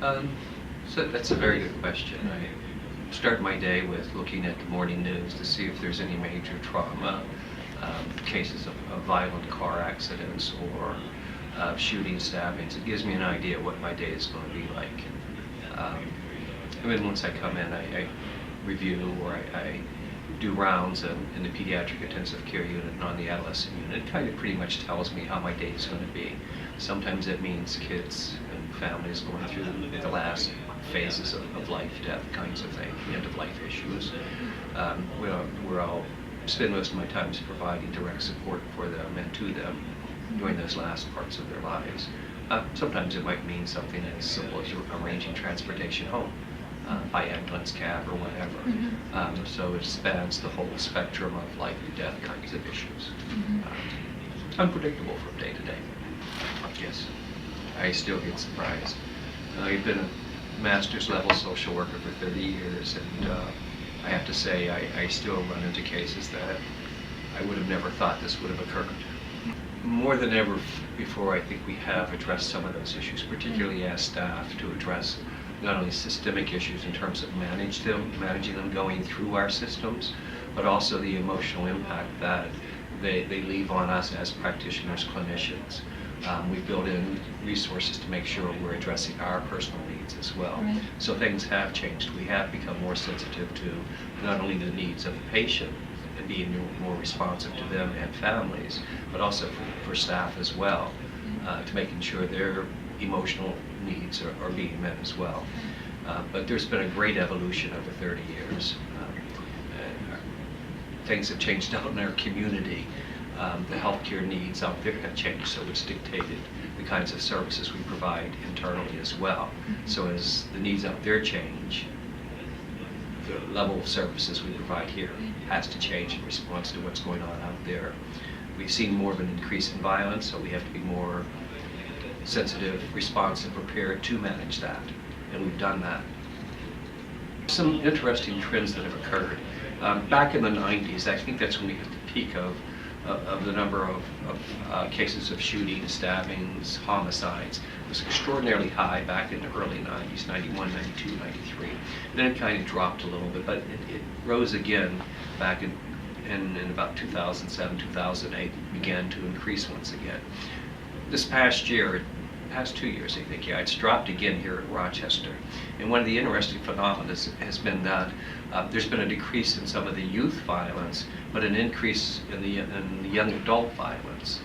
So that's a very good question. I start my day with looking at the morning news to see if there's any major trauma, cases of violent car accidents or shooting, stabbings. It gives me an idea what my day is going to be like. And then once I come in, I review or I do rounds in the pediatric intensive care unit and on the adolescent unit. It kind of pretty much tells me how my day is going to be. Sometimes it means kids and families going through the last phases of life, death kinds of thing, end-of-life issues. Where I'll spend most of my time providing direct support for them and to them during those last parts of their lives. Sometimes it might mean something as simple as arranging transportation home by ambulance, cab, or whatever. So it spans the whole spectrum of life and death kinds of issues. Unpredictable from day to day. Yes, I still get surprised. I've been a master's level social worker for 30 years, and I have to say I still run into cases that I would have never thought this would have occurred. More than ever before, I think we have addressed some of those issues, particularly as staff, to address not only systemic issues in terms of managing them going through our systems, but also the emotional impact that they leave on us as practitioners, clinicians. We build in resources to make sure we're addressing our personal needs as well. Right. So things have changed. We have become more sensitive to not only the needs of the patient and being more responsive to them and families, but also for staff as well, to making sure their emotional needs are being met as well. But there's been a great evolution over 30 years. Things have changed out in our community. The healthcare needs out there have changed, so it's dictated the kinds of services we provide internally as well. So as the needs out there change, the level of services we provide here has to change in response to what's going on out there. We've seen more of an increase in violence, so we have to be more sensitive, responsive, prepared to manage that, and we've done that. Some interesting trends that have occurred. Back in the 90s, I think that's when we hit the peak of the number of cases of shootings, stabbings, homicides. It was extraordinarily high back in the early 90s, 91, 92, 93. Then it kind of dropped a little bit, but it rose again back in about 2007, 2008, began to increase once again. This past 2 years, I think, it's dropped again here at Rochester. And one of the interesting phenomena has been that there's been a decrease in some of the youth violence, but an increase in the young adult violence.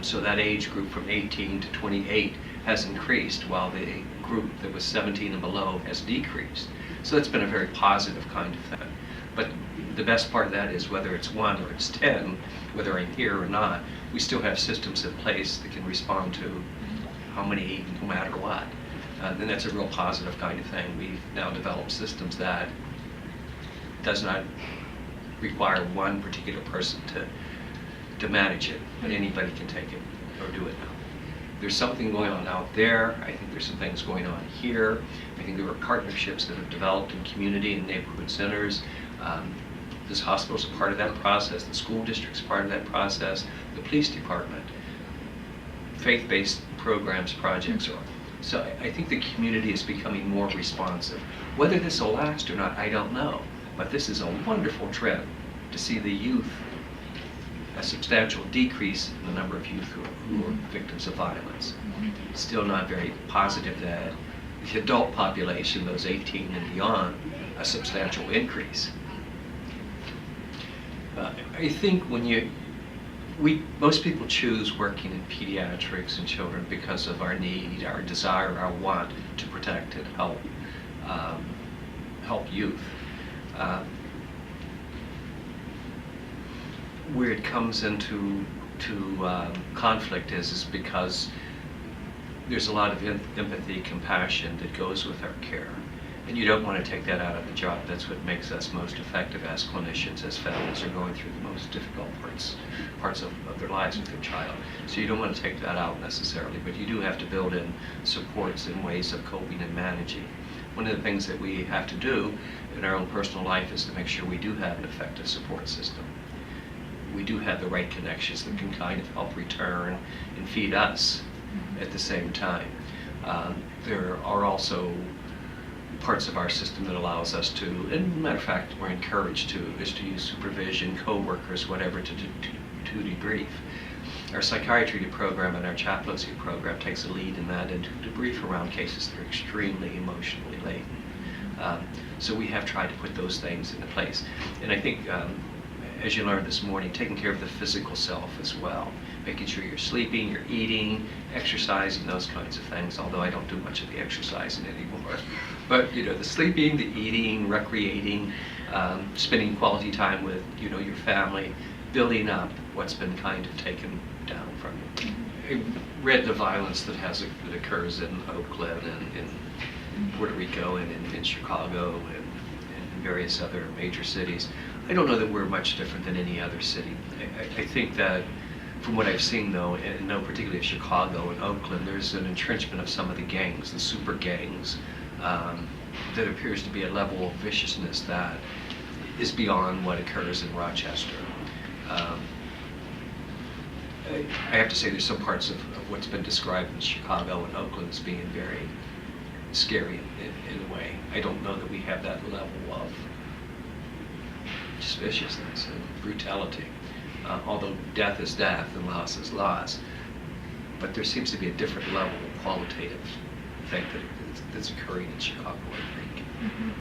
So that age group from 18 to 28 has increased, while the group that was 17 and below has decreased. So that's been a very positive kind of thing. But the best part of that is whether it's 1 or it's 10, whether I'm here or not, we still have systems in place that can respond to how many, no matter what. And that's a real positive kind of thing. We've now developed systems that does not require one particular person to manage it, but anybody can take it or do it now. There's something going on out there. I think there's some things going on here. I think there are partnerships that have developed in community and neighborhood centers. This hospital's a part of that process. The school district's part of that process. The police department. Faith-based programs, projects are. So I think the community is becoming more responsive. Whether this will last or not, I don't know. But this is a wonderful trend to see the youth, a substantial decrease in the number of youth who are victims of violence. Still not very positive that the adult population, those 18 and beyond, a substantial increase. I think most people choose working in pediatrics and children because of our need, our desire, our want to protect and help youth. Where it comes into conflict is because there's a lot of empathy, compassion that goes with our care. And you don't want to take that out of the job. That's what makes us most effective as clinicians, as families are going through the most difficult parts of their lives with their child. So you don't want to take that out necessarily, but you do have to build in supports and ways of coping and managing. One of the things that we have to do in our own personal life is to make sure we do have an effective support system. We do have the right connections that can kind of help return and feed us at the same time. there are also parts of our system that allows us to, and matter of fact, we're encouraged to, is to use supervision, co-workers, whatever, to debrief. Our psychiatry program and our chaplaincy program takes a lead in that, and to debrief around cases that are extremely emotionally laden. So we have tried to put those things into place. And I think, as you learned this morning, taking care of the physical self as well, making sure you're sleeping, you're eating, exercising, those kinds of things, although I don't do much of the exercising anymore. But the sleeping, the eating, recreating, spending quality time with your family, building up what's been kind of taken down from you. I read the violence that occurs in Oakland and in Puerto Rico and in Chicago and in various other major cities. I don't know that we're much different than any other city. I think that from what I've seen, though, and no particularly of Chicago and Oakland, there's an entrenchment of some of the gangs, the super gangs, that appears to be a level of viciousness that is beyond what occurs in Rochester. I have to say there's some parts of what's been described in Chicago and Oakland as being very scary in a way. I don't know that we have that level of just viciousness and brutality. Although death is death and loss is loss, but there seems to be a different level of qualitative thing that's occurring in Chicago, I think. Mm-hmm.